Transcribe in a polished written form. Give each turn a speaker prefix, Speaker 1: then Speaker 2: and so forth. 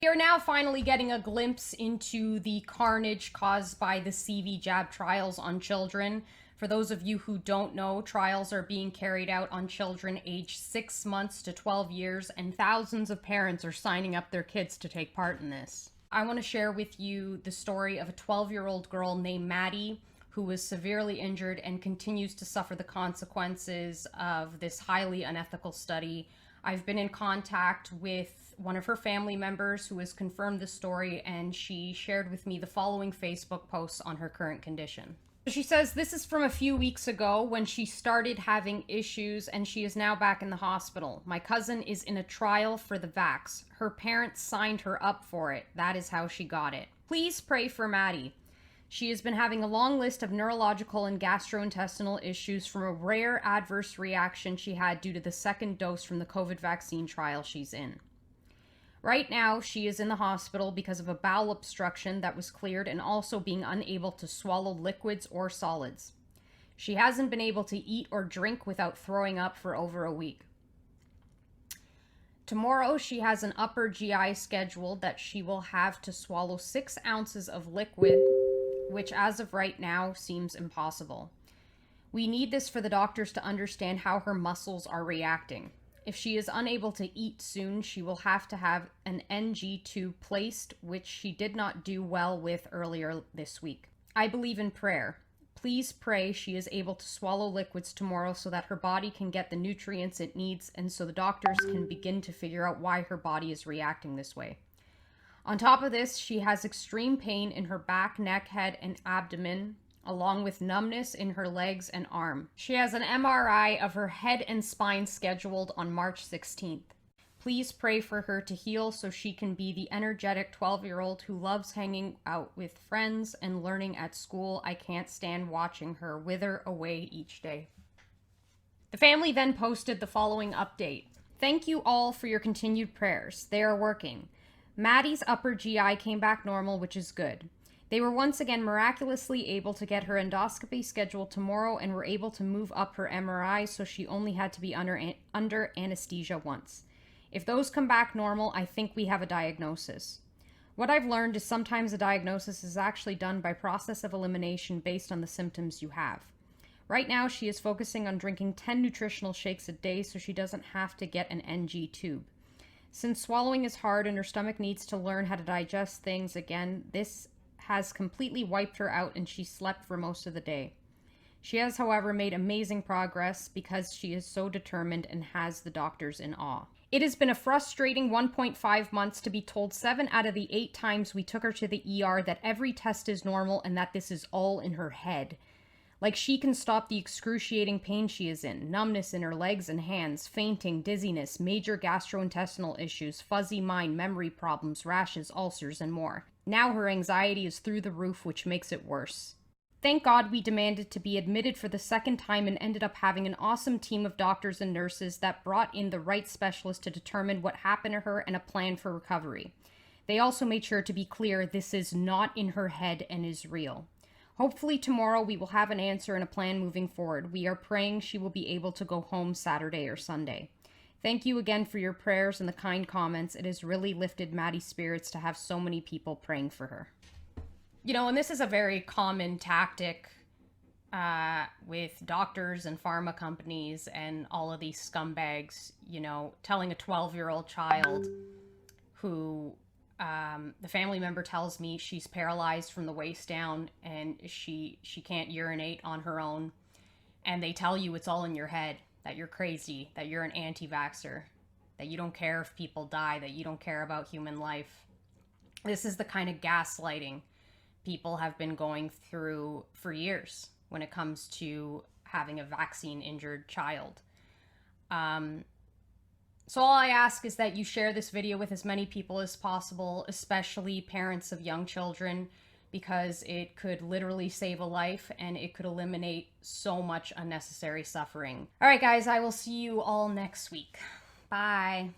Speaker 1: We are now finally getting a glimpse into the carnage caused by the CV jab trials on children. For those of you who don't know, trials are being carried out on children aged 6 months to 12 years, and thousands of parents are signing up their kids to take part in this. I want to share with you the story of a 12-year-old girl named Maddie who was severely injured and continues to suffer the consequences of this highly unethical study. I've been in contact with one of her family members who has confirmed the story, and she shared with me the following Facebook posts on her current condition. She says this is from a few weeks ago when she started having issues and she is now back in the hospital. My cousin is in a trial for the vax. Her parents signed her up for it. That is how she got it. Please pray for Maddie. She has been having a long list of neurological and gastrointestinal issues from a rare adverse reaction she had due to the second dose from the COVID vaccine trial she's in. Right now, she is in the hospital because of a bowel obstruction that was cleared and also being unable to swallow liquids or solids. She hasn't been able to eat or drink without throwing up for over a week. Tomorrow, she has an upper GI scheduled that she will have to swallow 6 ounces of liquid, which as of right now seems impossible. We need this for the doctors to understand how her muscles are reacting. If she is unable to eat soon, she will have to have an NG tube placed, which she did not do well with earlier this week. I believe in prayer. Please pray she is able to swallow liquids tomorrow so that her body can get the nutrients it needs and so the doctors can begin to figure out why her body is reacting this way. On top of this, she has extreme pain in her back, neck, head, and abdomen, along with numbness in her legs and arm. She has an MRI of her head and spine scheduled on March 16th. Please pray for her to heal so she can be the energetic 12-year-old who loves hanging out with friends and learning at school. I can't stand watching her wither away each day. The family then posted the following update. Thank you all for your continued prayers. They are working. Maddie's upper GI came back normal, which is good. They were once again miraculously able to get her endoscopy scheduled tomorrow and were able to move up her MRI so she only had to be under anesthesia once. If those come back normal, I think we have a diagnosis. What I've learned is sometimes a diagnosis is actually done by process of elimination based on the symptoms you have. Right now, she is focusing on drinking 10 nutritional shakes a day so she doesn't have to get an NG tube. Since swallowing is hard and her stomach needs to learn how to digest things again, this has completely wiped her out and she slept for most of the day. She has, however, made amazing progress because she is so determined and has the doctors in awe. It has been a frustrating 1.5 months to be told 7 out of the 8 times we took her to the ER that every test is normal and that this is all in her head. Like she can stop the excruciating pain she is in, numbness in her legs and hands, fainting, dizziness, major gastrointestinal issues, fuzzy mind, memory problems, rashes, ulcers, and more. Now her anxiety is through the roof, which makes it worse. Thank God we demanded to be admitted for the second time and ended up having an awesome team of doctors and nurses that brought in the right specialist to determine what happened to her and a plan for recovery. They also made sure to be clear this is not in her head and is real. Hopefully tomorrow we will have an answer and a plan moving forward. We are praying she will be able to go home Saturday or Sunday. Thank you again for your prayers and the kind comments. It has really lifted Maddie's spirits to have so many people praying for her. You know, and this is a very common tactic with doctors and pharma companies and all of these scumbags, you know, telling a 12-year-old child who the family member tells me she's paralyzed from the waist down and she can't urinate on her own. And they tell you it's all in your head, that you're crazy, that you're an anti-vaxxer, that you don't care if people die, that you don't care about human life. This is the kind of gaslighting people have been going through for years when it comes to having a vaccine-injured child. So all I ask is that you share this video with as many people as possible, especially parents of young children, because it could literally save a life and it could eliminate so much unnecessary suffering. All right, guys, I will see you all next week. Bye.